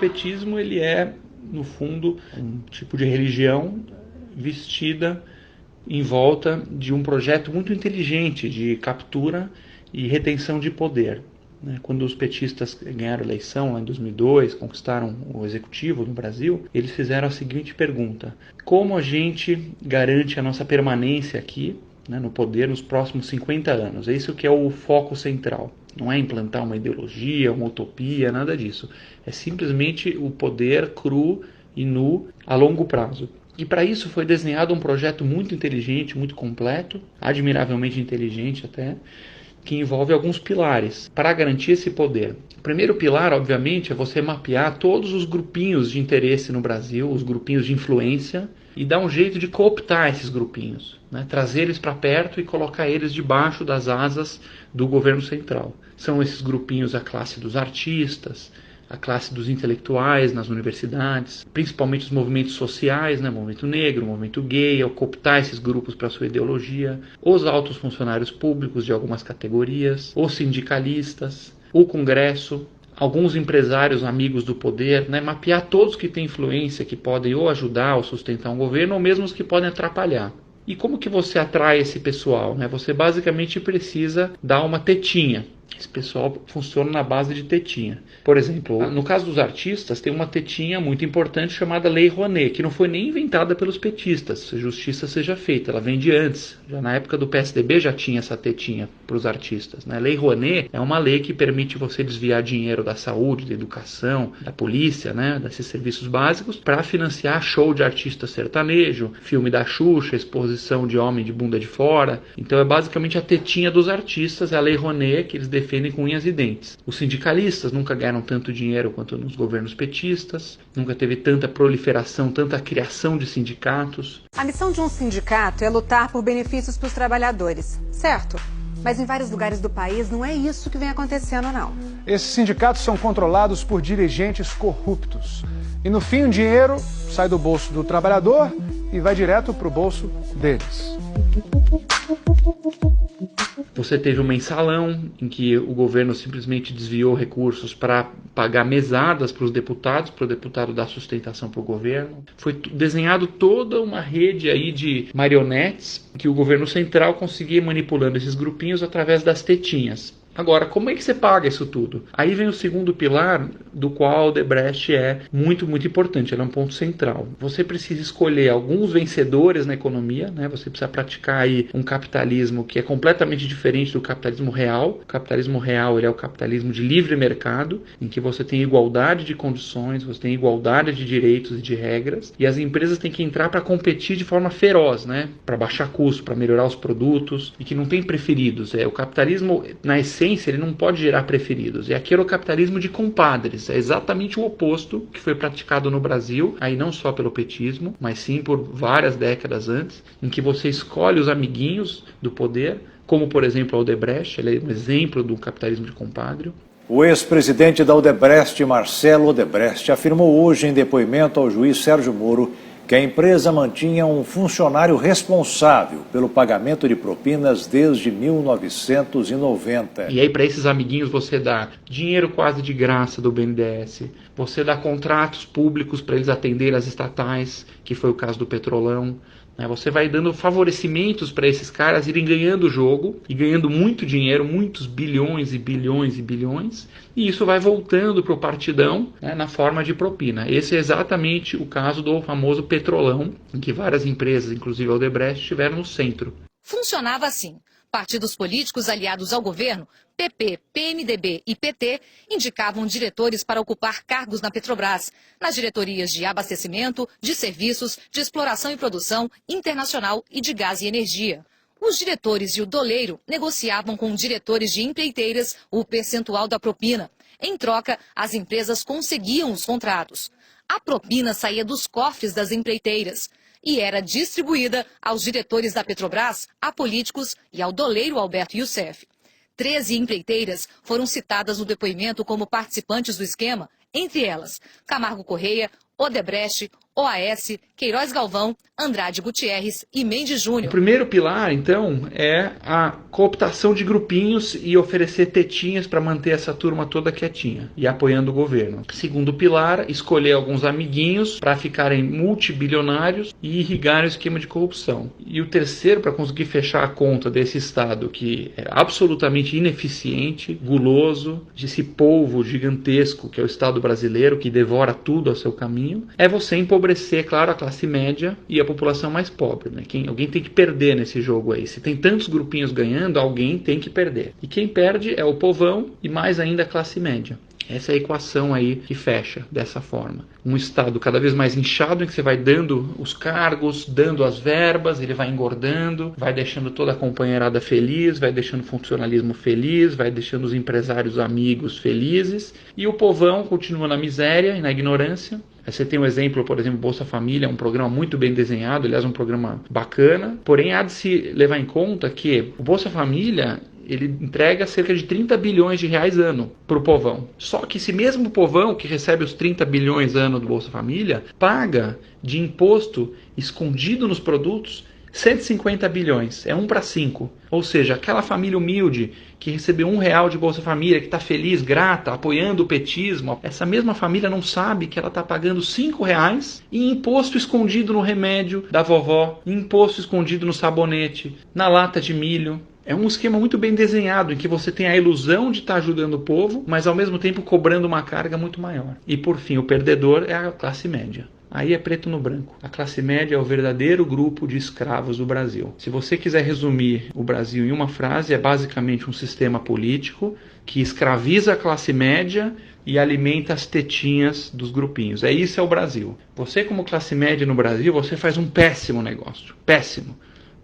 petismo ele é, no fundo, um tipo de religião vestida em volta de um projeto muito inteligente de captura e retenção de poder. Quando os petistas ganharam a eleição lá em 2002, conquistaram o executivo no Brasil, eles fizeram a seguinte pergunta: como a gente garante a nossa permanência aqui, no poder nos próximos 50 anos? É isso que é o foco central. Não é implantar uma ideologia, uma utopia, nada disso. É simplesmente o poder cru e nu a longo prazo. E para isso foi desenhado um projeto muito inteligente, muito completo, admiravelmente inteligente até, que envolve alguns pilares para garantir esse poder. O primeiro pilar, obviamente, é você mapear todos os grupinhos de interesse no Brasil, os grupinhos de influência, e dar um jeito de cooptar esses grupinhos, trazer eles para perto e colocar eles debaixo das asas do governo central. São esses grupinhos a classe dos artistas, a classe dos intelectuais nas universidades, principalmente os movimentos sociais, movimento negro, movimento gay, ao cooptar esses grupos para sua ideologia, os altos funcionários públicos de algumas categorias, os sindicalistas, o Congresso, alguns empresários amigos do poder, mapear todos que têm influência, que podem ou ajudar ou sustentar um governo, ou mesmo os que podem atrapalhar. E como que você atrai esse pessoal? Você basicamente precisa dar uma tetinha. Esse pessoal funciona na base de tetinha. Por exemplo, no caso dos artistas, tem uma tetinha muito importante chamada Lei Rouanet, que não foi nem inventada pelos petistas, se justiça seja feita, ela vem de antes. Já na época do PSDB já tinha essa tetinha para os artistas. Lei Rouanet é uma lei que permite você desviar dinheiro da saúde, da educação, da polícia, desses serviços básicos, para financiar show de artista sertanejo, filme da Xuxa, exposição de homem de bunda de fora. Então é basicamente a tetinha dos artistas, é a Lei Rouanet, que eles defendem com unhas e dentes. Os sindicalistas nunca ganharam tanto dinheiro quanto nos governos petistas, nunca teve tanta proliferação, tanta criação de sindicatos. A missão de um sindicato é lutar por benefícios para os trabalhadores, certo? Mas em vários lugares do país não é isso que vem acontecendo, não. Esses sindicatos são controlados por dirigentes corruptos. E no fim o dinheiro sai do bolso do trabalhador e vai direto para o bolso deles. Você teve um mensalão em que o governo simplesmente desviou recursos para pagar mesadas para os deputados, para o deputado dar sustentação para o governo. Foi desenhado toda uma rede aí de marionetes que o governo central conseguia ir manipulando esses grupinhos através das tetinhas. Agora, como é que você paga isso tudo? Aí vem o segundo pilar, do qual o Odebrecht é muito, muito importante. Ele é um ponto central. Você precisa escolher alguns vencedores na economia, Você precisa praticar aí um capitalismo que é completamente diferente do capitalismo real. O capitalismo real ele é o capitalismo de livre mercado, em que você tem igualdade de condições, você tem igualdade de direitos e de regras, e as empresas têm que entrar para competir de forma feroz, Para baixar custo, para melhorar os produtos, e que não tem preferidos. O capitalismo, na essência, ele não pode gerar preferidos. E aqui era o capitalismo de compadres. É exatamente o oposto que foi praticado no Brasil, aí não só pelo petismo, mas sim por várias décadas antes, em que você escolhe os amiguinhos do poder, como por exemplo a Odebrecht, ele é um exemplo do capitalismo de compadre. O ex-presidente da Odebrecht, Marcelo Odebrecht, afirmou hoje em depoimento ao juiz Sérgio Moro que a empresa mantinha um funcionário responsável pelo pagamento de propinas desde 1990. E aí para esses amiguinhos você dá dinheiro quase de graça do BNDES, você dá contratos públicos para eles atenderem as estatais, que foi o caso do Petrolão. Você vai dando favorecimentos para esses caras irem ganhando o jogo e ganhando muito dinheiro, muitos bilhões e bilhões e bilhões, e isso vai voltando para o partidão na forma de propina. Esse é exatamente o caso do famoso Petrolão, em que várias empresas, inclusive a Odebrecht, estiveram no centro. Funcionava assim. Partidos políticos aliados ao governo, PP, PMDB e PT, indicavam diretores para ocupar cargos na Petrobras, nas diretorias de abastecimento, de serviços, de exploração e produção, internacional e de gás e energia. Os diretores e o doleiro negociavam com diretores de empreiteiras o percentual da propina. Em troca, as empresas conseguiam os contratos. A propina saía dos cofres das empreiteiras e era distribuída aos diretores da Petrobras, a políticos e ao doleiro Alberto Youssef. 13 empreiteiras foram citadas no depoimento como participantes do esquema, entre elas Camargo Correia, Odebrecht, OAS, Queiroz Galvão, Andrade Gutierrez e Mendes O Júnior. primeiro pilar, então, é a cooptação de grupinhos e oferecer tetinhas para manter essa turma toda quietinha e apoiando o governo. Segundo pilar, escolher alguns amiguinhos para ficarem multibilionários e irrigar o esquema de corrupção. E o terceiro, para conseguir fechar a conta desse Estado que é absolutamente ineficiente, guloso, desse polvo gigantesco que é o Estado brasileiro, que devora tudo ao seu caminho, é você empobrecer, claro, a classe média e a população mais pobre, né? Alguém tem que perder nesse jogo aí. Se tem tantos grupinhos ganhando, alguém tem que perder. E quem perde é o povão e mais ainda a classe média. Essa é a equação aí que fecha dessa forma. Um Estado cada vez mais inchado, em que você vai dando os cargos, dando as verbas, ele vai engordando, vai deixando toda a companheirada feliz, vai deixando o funcionalismo feliz, vai deixando os empresários amigos felizes, e o povão continua na miséria e na ignorância. Você tem um exemplo, por exemplo, Bolsa Família, um programa muito bem desenhado, aliás, um programa bacana, porém há de se levar em conta que o Bolsa Família, ele entrega cerca de 30 bilhões de reais ano para o povão. Só que esse mesmo povão que recebe os 30 bilhões ano do Bolsa Família, paga de imposto escondido nos produtos 150 bilhões, é 1 para 5. Ou seja, aquela família humilde que recebeu R$1 de Bolsa Família, que está feliz, grata, apoiando o petismo, essa mesma família não sabe que ela está pagando R$5 em imposto escondido no remédio da vovó, em imposto escondido no sabonete, na lata de milho. É um esquema muito bem desenhado, em que você tem a ilusão de estar ajudando o povo, mas ao mesmo tempo cobrando uma carga muito maior. E por fim, o perdedor é a classe média. Aí é preto no branco. A classe média é o verdadeiro grupo de escravos do Brasil. Se você quiser resumir o Brasil em uma frase, é basicamente um sistema político que escraviza a classe média e alimenta as tetinhas dos grupinhos. Isso é o Brasil. Você, como classe média no Brasil, você faz um péssimo negócio. Péssimo.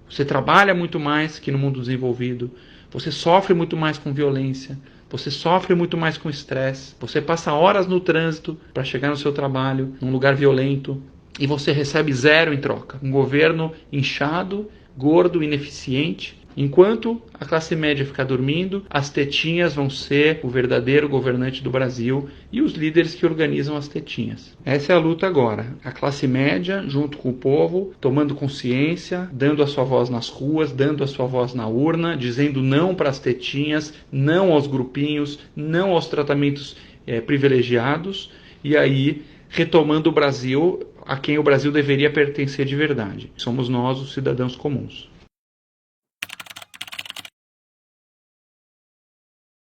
Você trabalha muito mais que no mundo desenvolvido. Você sofre muito mais com violência. Você sofre muito mais com estresse, você passa horas no trânsito para chegar no seu trabalho, num lugar violento, e você recebe zero em troca. Um governo inchado, gordo, ineficiente. Enquanto a classe média ficar dormindo, as tetinhas vão ser o verdadeiro governante do Brasil e os líderes que organizam as tetinhas. Essa é a luta agora. A classe média, junto com o povo, tomando consciência, dando a sua voz nas ruas, dando a sua voz na urna, dizendo não para as tetinhas, não aos grupinhos, não aos tratamentos privilegiados, e aí retomando o Brasil a quem o Brasil deveria pertencer de verdade. Somos nós, os cidadãos comuns.